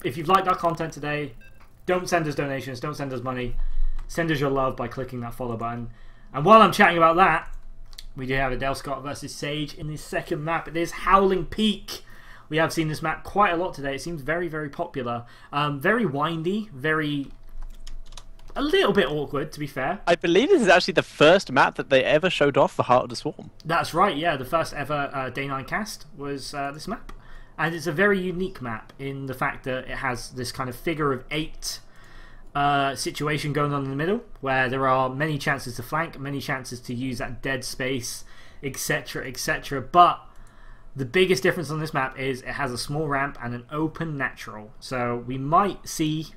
If you've liked our content today, don't send us donations, don't send us money. Send us your love by clicking that follow button. And while I'm chatting about that, we do have Adelscott versus Sage in this second map. It is Howling Peak. We have seen this map quite a lot today. It seems very, very popular. Very windy, a little bit awkward, to be fair. I believe this is actually the first map that they ever showed off for Heart of the Swarm. That's right, yeah. The first ever Day 9 cast was this map. And it's a very unique map in the fact that it has this kind of figure of 8 situation going on in the middle, where there are many chances to flank, many chances to use that dead space, etc, etc. But the biggest difference on this map is it has a small ramp and an open natural. So we might see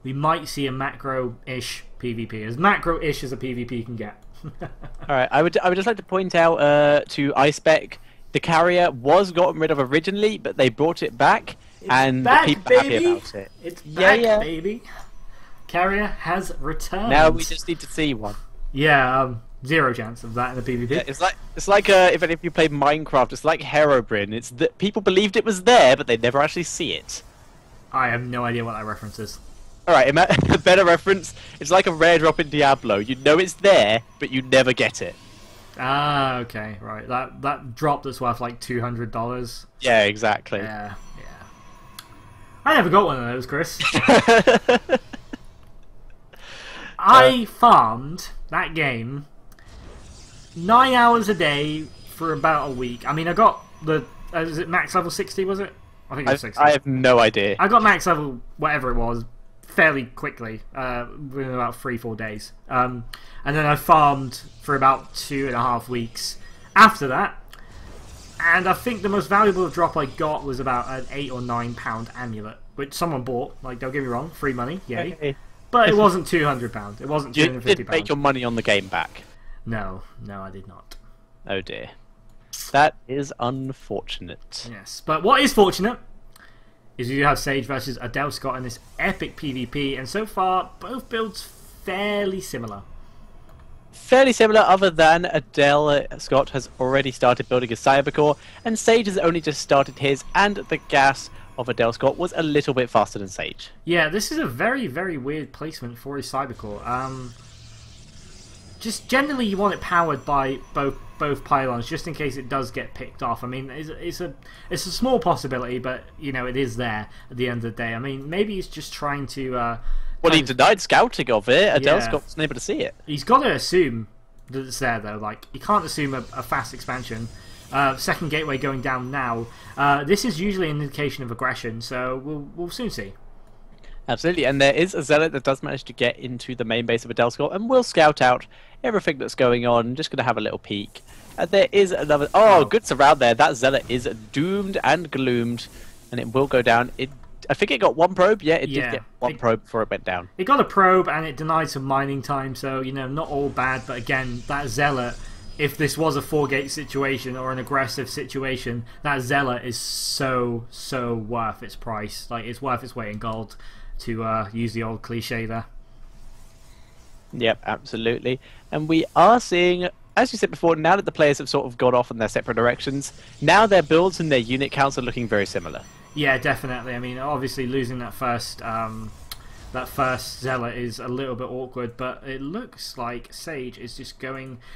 a macro-ish PvP, as macro-ish as a PvP can get. Alright, I would just like to point out to iSpec, the carrier was gotten rid of originally, but they brought it back, and back, people are happy about it. It's back, baby. Carrier has returned. Now we just need to see one. Yeah, zero chance of that in the PvP. Yeah, it's like if any of you played Minecraft, it's like Herobrine. It's that people believed it was there, but they never actually see it. I have no idea what that reference is. Alright, a better reference, it's like a rare drop in Diablo. You know it's there, but you never get it. Ah, okay, right. That drop that's worth like $200. Yeah, exactly. Yeah. I never got one of those, Chris. I farmed that game 9 hours a day for about a week. I mean, I got the... is it max level 60, was it? I think it was 60. I have no idea. I got max level, whatever it was, fairly quickly, within about 3-4 days. And then I farmed for about 2.5 weeks after that. And I think the most valuable drop I got was about an £8 or £9 amulet, which someone bought. Like, don't get me wrong, free money, yay. Okay. But it wasn't £200. It wasn't £250. You didn't make your money on the game back. No, I did not. Oh dear. That is unfortunate. Yes, but what is fortunate is you have Sage versus Adelscott in this epic PvP, and so far both builds fairly similar. Fairly similar, other than Adelscott has already started building his Cybercore, and Sage has only just started his, and the gas of Adelscott was a little bit faster than Sage. Yeah, this is a very, very weird placement for his Cybercore. Just generally you want it powered by both pylons, just in case it does get picked off. I mean, it's a small possibility, but you know it is there at the end of the day. I mean, maybe he's just trying to. Well, he denied scouting of it. Adelscott wasn't able to see it. He's got to assume that it's there, though. Like, he can't assume a fast expansion. Second gateway going down now. This is usually an indication of aggression, so we'll soon see. Absolutely, and there is a Zealot that does manage to get into the main base of Adelscott and will scout out everything that's going on. I'm just going to have a little peek. There is another... Oh, good surround there. That Zealot is doomed and gloomed, and it will go down. I think it got one probe. Yeah, it did get one probe before it went down. It got a probe, and it denied some mining time, so, you know, not all bad. But again, that Zealot, if this was a 4-gate situation or an aggressive situation, that Zealot is so worth its price. Like, it's worth its weight in gold, to use the old cliche there. Yep, absolutely. And we are seeing, as you said before, now that the players have sort of gone off in their separate directions, now their builds and their unit counts are looking very similar. Yeah, definitely. I mean, obviously losing that first Zealot is a little bit awkward, but it looks like Sage is just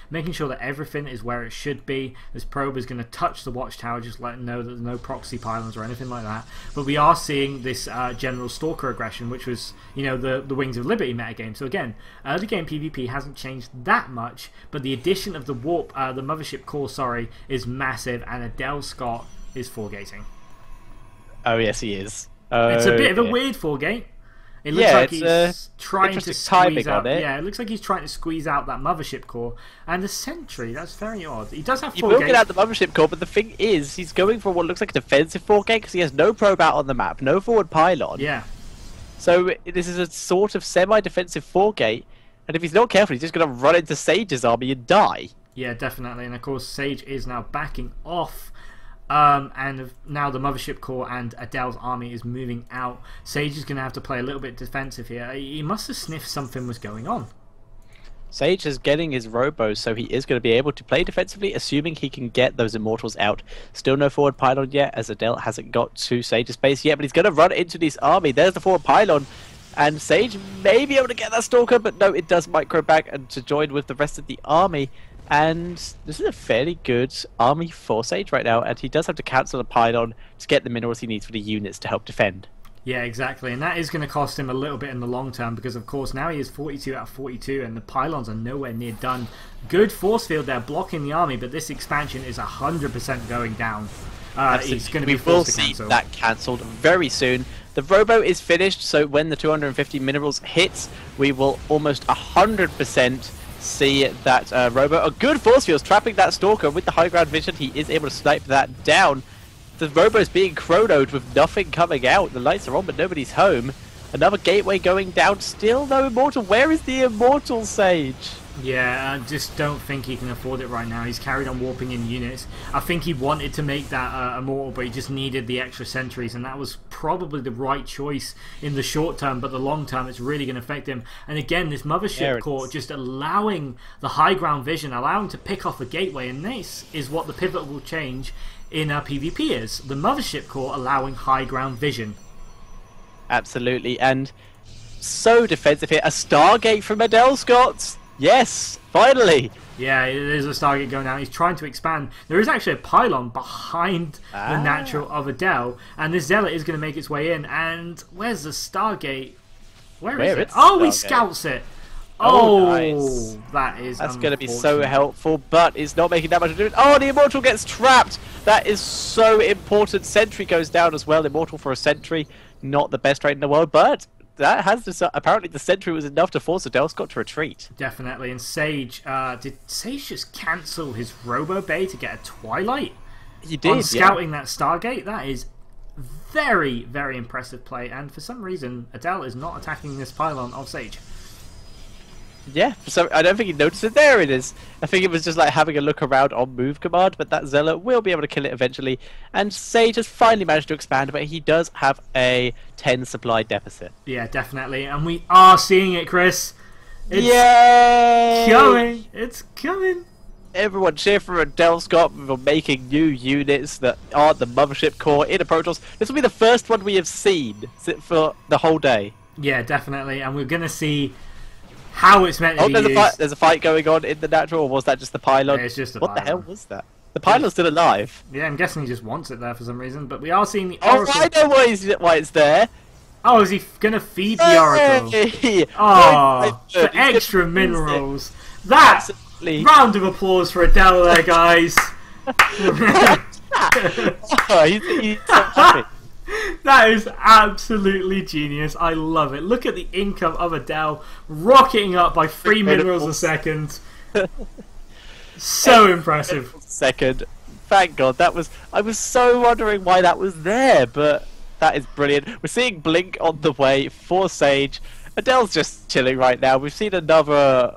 making sure that everything is where it should be. This probe is going to touch the watchtower, just letting know that there's no proxy pylons or anything like that. But we are seeing this general Stalker aggression, which was, you know, the Wings of Liberty metagame. So again, early game PvP hasn't changed that much, but the addition of the warp, the Mothership Core, sorry, is massive, and Adelscott is 4-gating. Oh yes, he is. It's a bit of a weird 4-gate. It looks like he's trying to squeeze out. Yeah, it looks like he's trying to squeeze out that Mothership Core and the Sentry. That's very odd. He does have 4 gates. He will get out the Mothership Core, but the thing is, he's going for what looks like a defensive 4-gate because he has no probe out on the map, no forward pylon. Yeah. So this is a sort of semi-defensive 4-gate, and if he's not careful, he's just going to run into Sage's army and die. Yeah, definitely. And of course, Sage is now backing off. And now the Mothership Core and Adele's army is moving out. Sage is going to have to play a little bit defensive here. He must have sniffed something was going on. Sage is getting his robos, so he is going to be able to play defensively, assuming he can get those immortals out. Still no forward pylon yet, as Adel hasn't got to Sage's base yet, but he's going to run into this army. There's the forward pylon, and Sage may be able to get that stalker, but no, it does micro back and to join with the rest of the army. And this is a fairly good army for Sage right now, and he does have to cancel the pylon to get the minerals he needs for the units to help defend. Yeah, exactly, and that is going to cost him a little bit in the long term because, of course, now he is 42 out of 42 and the pylons are nowhere near done. Good force field there blocking the army, but this expansion is 100% going down. It's going to be forced to cancel. We will see that cancelled very soon. The robo is finished, so when the 250 minerals hits, we will almost 100% see that robo. A good force field trapping that stalker with the high ground vision. He is able to snipe that down. The robo's being chronoed with nothing coming out. The lights are on, but nobody's home. Another gateway going down. Still no immortal. Where is the immortal Sage? Yeah, I just don't think he can afford it right now. He's carried on warping in units. I think he wanted to make that immortal, but he just needed the extra sentries, and that was probably the right choice in the short term, but the long term it's really going to affect him. And again, this mothership core just allowing the high ground vision, allowing to pick off a gateway, and this is what the pivot will change in PvP is. The mothership core allowing high ground vision. Absolutely, and so defensive here. A Stargate from Adelscott. Yes, finally. Yeah, there's a Stargate going down. He's trying to expand. There is actually a pylon behind the natural of Adel, and this Zealot is going to make its way in. And where's the Stargate? Where is it? Oh, he scouts it. Oh, nice. That's going to be so helpful, but it's not making that much of a difference. Oh, the Immortal gets trapped. That is so important. Sentry goes down as well. Immortal for a Sentry, not the best trade in the world, but that has apparently the Sentry was enough to force Adelscott to retreat. Definitely, and Sage, did Sage just cancel his Robo Bay to get a Twilight? He did, on scouting that Stargate? That is very, very impressive play, and for some reason, Adel is not attacking this pylon of Sage. Yeah, so I don't think he noticed it. There it is. I think it was just like having a look around on move command, but that Zealot will be able to kill it eventually. And Sage has finally managed to expand, but he does have a 10 supply deficit. Yeah, definitely. And we are seeing it, Chris. It's coming. It's coming. Everyone cheer for Adelscott for making new units that aren't the mothership core in a Protoss. This will be the first one we have seen for the whole day. Yeah, definitely. And we're going to see how it's meant to be used. There's a fight going on in the natural, or was that just the pylon? Yeah, it's just the pylon. What the hell was that? The pylon's still alive. Yeah, I'm guessing he just wants it there for some reason, but we are seeing the Oracle. Oh, I know why it's there. Oh, is he going to feed the Oracle? Oh, for extra minerals. That round of applause for Adel there, guys. Oh, he's so happy. That is absolutely genius. I love it. Look at the income of Adel rocketing up by 3 minerals a second. So impressive. Second. Thank God. I was so wondering why that was there, but that is brilliant. We're seeing Blink on the way for Sage. Adel's just chilling right now. We've seen another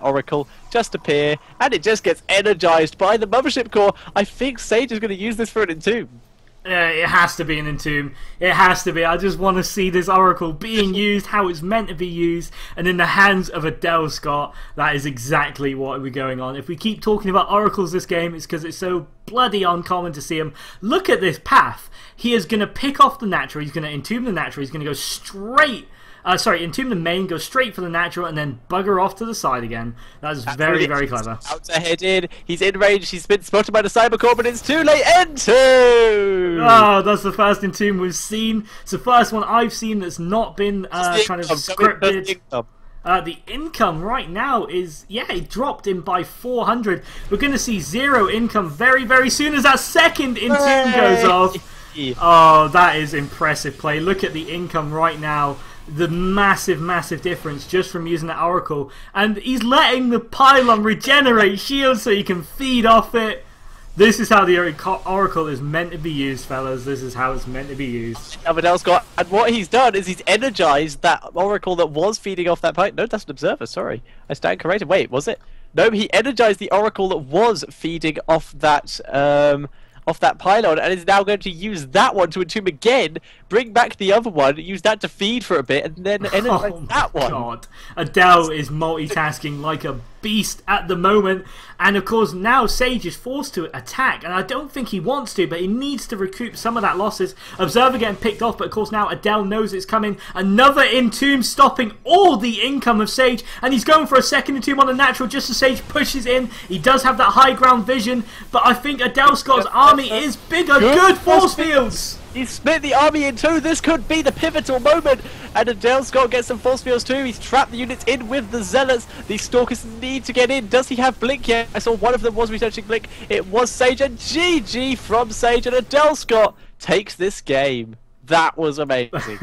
Oracle just appear, and it just gets energized by the mothership core. I think Sage is going to use this for an entomb. It has to be an entomb. It has to be. I just want to see this Oracle being used how it's meant to be used, and in the hands of Adelscott. That is exactly what we're going on. If we keep talking about Oracles this game, it's because it's so bloody uncommon to see them. Look at this path. He is going to pick off the natural. He's going to entomb the natural. He's going to go straight. Entomb the main, go straight for the natural, and then bugger off to the side again. That's very, very clever. Out to head in. He's in range. He's been spotted by the Cybercore, but it's too late. Entomb! Oh, that's the first entomb we've seen. It's the first one I've seen that's not been kind of scripted. The income right now is, it dropped in by 400. We're going to see 0 income very, very soon as that second entomb goes off. Oh, that is impressive play. Look at the income right now. The massive, massive difference just from using the Oracle. And he's letting the pylon regenerate shields so you can feed off it. This is how the Oracle is meant to be used, fellas. This is how it's meant to be used. Adelscott, and what he's done is he's energized that Oracle that was feeding off that pylon. No, that's an observer, sorry. I stand corrected. Wait, was it? No, he energized the Oracle that was feeding off that pylon, and is now going to use that one to entomb again, bring back the other one, use that to feed for a bit, and then energize that one. God. Adele is multitasking like a beast at the moment, and of course now Sage is forced to attack, and I don't think he wants to, but he needs to recoup some of that losses. Observer getting picked off, but of course now Adele knows it's coming. Another Entomb stopping all the income of Sage, and he's going for a second Entomb on the natural just as Sage pushes in. He does have that high ground vision, but I think Adelscott's army is bigger. Good force fields! He's split the army in two. This could be the pivotal moment. And Adelscott gets some force fields too. He's trapped the units in with the Zealots. These Stalkers need to get in. Does he have Blink yet? I saw one of them was researching Blink. It was Sage, and GG from Sage, and Adelscott takes this game. That was amazing.